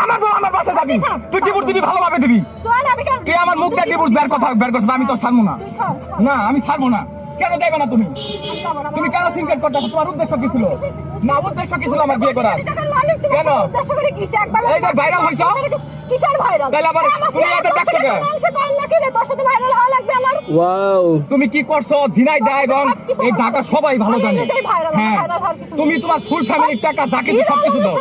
আমার বউ আমার বাসা যাবি, তুই ডিভোর্স দিবি ভালোভাবে দিবি। তুই আমার মুখ দিয়ে ডিভোর্স বের কথা বের করছিস, আমি তো ছাড়বো না। না আমি ছাড়বো না। কেন দেবে না তুমি? তুমি কেন সিনকেট করতেছো? তোমার উদ্দেশ্য কি ছিল? না উদ্দেশ্য কি ছিল আমার বিয়ে করার? কেন এই যে ভাইরাল হইছো? কিসের ভাইরাল? তাহলে আবার তুমি এত দেখছো কেন? তোর সাথে ভাইরাল হওয়া লাগবে আমার? ওয়াও, তুমি কি করছো ঝিনাইদহ এবং এই ঢাকা সবাই ভালো জানে। হ্যাঁ তুমি তোমার ফুল ফ্যামিলির টাকা যাকে সবকিছু দাও।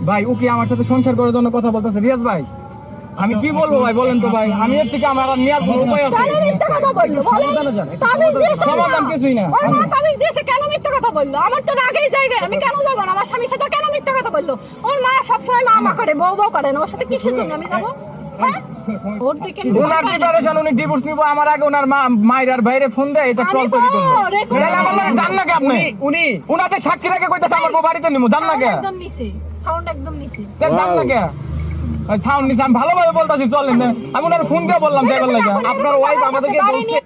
ভাই ও কি আমার সাথে সংসার করার জন্য কথা বলতেছে? রিয়াজ ভাই আমি কি বলবো ভাই বলেন তো ভাই, আমি এর থেকে আমার আর নেওয়ার কোনো উপায় আছে? সমাধান কিছুই না। আমার তো রাগেই জায়গায়, আমি কেন যাবো না? আমার স্বামীর সাথে কেন মিথ্যা কথা বললো? ওর মা সবসময় মা করে, বউ বউ করে না, ওর সাথে কিসের জন্য আমি যাবো? ওনার প্রিপারেশন উনি ডিভোর্স নিব আমার আগে ওনার মা মায়ের বাইরে ফোন দেয় এটা ট্রল তৈরি করলো। তাহলে আমার লাগে জান না কে আপনি? উনি উনাদের সাক্ষী রেখে কইতাছে আমার বউ বাড়িতে নিব, জান না কে? একদম নিছি, সাউন্ড একদম নিছি। জান না কে? সাউন্ড নিছে আমি ভালোভাবে বলতাছি চলেন না। আমি ওনার ফোন দিয়ে বললাম যাইবার লাগে আপনার ওয়াইফ আমাদেরকে বলছে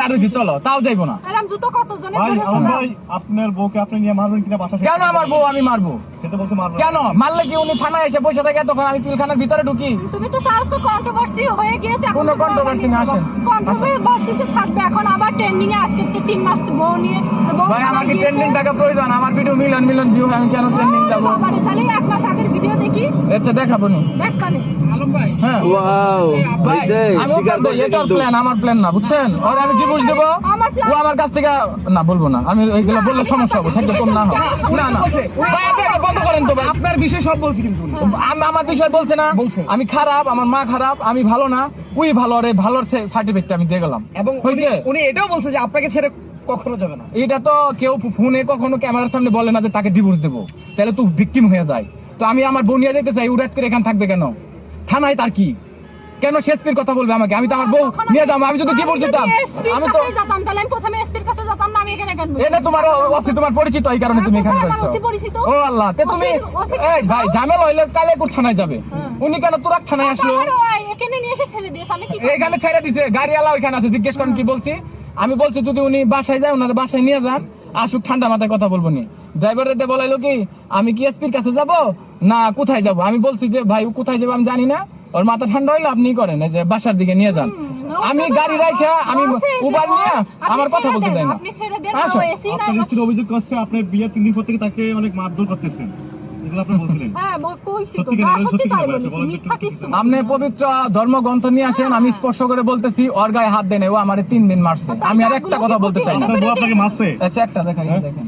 দাঁড়িয়েছি চলো তাও যাইবো না। আরাম জুতো কত জনে ভাই ধরেছে আমার না? ভাই আপনার বউকে আপনি নিয়ে মারবেন কিনা বাসা থেকে? কেন আমার বউ আমি মারবো? সেটা বলতে মারবেন কেন মারলে কি উনি থানায় এসে বসে থাকে তখন আমি পিলখানার ভিতরে ঢুকি? তুমি তো চাওছো কন্ট্রোভার্সি হয়ে গিয়েছে, এখন কোনো controversy না, আসেন। কন্ট্রোভার্সি তো থাকবে এখন, আবার ট্রেন্ডিং এ আজকে 3 মাস বউ নিয়ে বউ ভাই আমার কি গিয়েছে। ট্রেন্ডিং টাকা প্রয়োজন? আমার ভিডিও মিলিয়ন মিলিয়ন ভিউ, আমি কেন ট্রেন্ডিং যাবো? আমারে তাহলে 1 মাস আগের ভিডিও দেখি আচ্ছা দেখাবো নি। দেখ কানে হ্যাঁ ওয়াও, ভাই, হয়েছে, আমি স্বীকার বলবো, করছে এটা কিন্তু। প্ল্যান আমার প্ল্যান না বুঝছেন? ওরে আমি ডিভোর্স দেবো, আমার plan- ও আমার কাছ থেকে না বলবো না, আমি এইগুলো বললে সমস্যা হবে, থাকলে কম না হয় না না ভাই আপনি এটা বন্ধ করেন তো ভাই। আপনার বিষয় সব বলছি কিন্তু উনি। আমার বিষয় বলছে না, আমি খারাপ, আমার মা খারাপ, আমি ভালো না, ওই ভালো, রে ভালোর সার্টিফিকেট আমি দিয়ে গেলাম এবং হয়েছে। উনি এটাও বলছে যে আপনাকে ছেড়ে কখনো যাবে না। এটা তো কেউ ফোনে কখনো ক্যামেরার সামনে বলে না যে তাকে ডিভোর্স দেবো, তাহলে তো ভিকটিম হয়ে যায়। তো আমি আমার বোন নিয়ে যেতে চাই, উড়াত করে এখানে থাকবে কেন? থানায় তার কি? কেন শেষপির কথা বলবে আমাকে? আমি তো আমার বউ নিয়ে যাবো, আমি যদি ডিভোর্স দিতাম আমি তো যেতাম, তাহলে আমি প্রথমে এসপির কাছে যেতাম না, আমি এখানে কেন বসি? এটা তোমার অসি, তোমার পরিচিত, এই কারণে তুমি এখানে কোথায় আমার বসছো। ওসি পরিচিত? ও আল্লাহ, তে তুমি ওসি এই ভাই ঝামেলা হইলে কালেকুর থানায় যাবে, উনি কেন তুরাক থানায় আসলো? আমার ওই এখানে নিয়ে এসে ছেড়ে দিয়েছে, আমি কি করব? এখানে ছেড়ে দিছে, গাড়িওয়ালা ওইখানে আছে, জিজ্ঞেস করেন কি বলছি। আমি বলছি যদি উনি বাসায় যায় ওনার বাসায় নিয়ে যান, আসুক, ঠান্ডা মাথায় কথা বলবো নি। ড্রাইভারের দিয়ে বলাইলো কি আমি কি এসপির কাছে যাব না কোথায় যাব? আমি বলছি যে ভাই কোথায় যাবো আমি জানি না, ওর মাথা ঠান্ডা হইলো আপনি করেন, এই যে বাসার দিকে নিয়ে যান। আমি গাড়ি রাখা আমি উবার নিয়ে আমার কথা বলতে দেয় না। আপনি ছেড়ে দেন, আসো। ও এসি না। আপনার স্ত্রী অভিযোগ করছে আপনি বিয়ের 3 দিন পর থেকে তাকে অনেক মারধর করতেছেন, এগুলো আপনি বলছিলেন। হ্যাঁ কইছি তো, সত্যি যা কিনা, সত্যি সত্যি তাই কিনা, বলেছি, বলেন তো মিথ্যা একটু কিছু না। আপনি পবিত্র ধর্মগ্রন্থ নিয়ে আসেন, আমি স্পর্শ করে বলতেছি ওর গায়ে হাত দেন, ও আমার 3 দিন মারছে। আমি আর একটা কথা বলতে চাই না। আপনার বউ আপনাকে মারছে? আচ্ছা একটা দেখাই দেখেন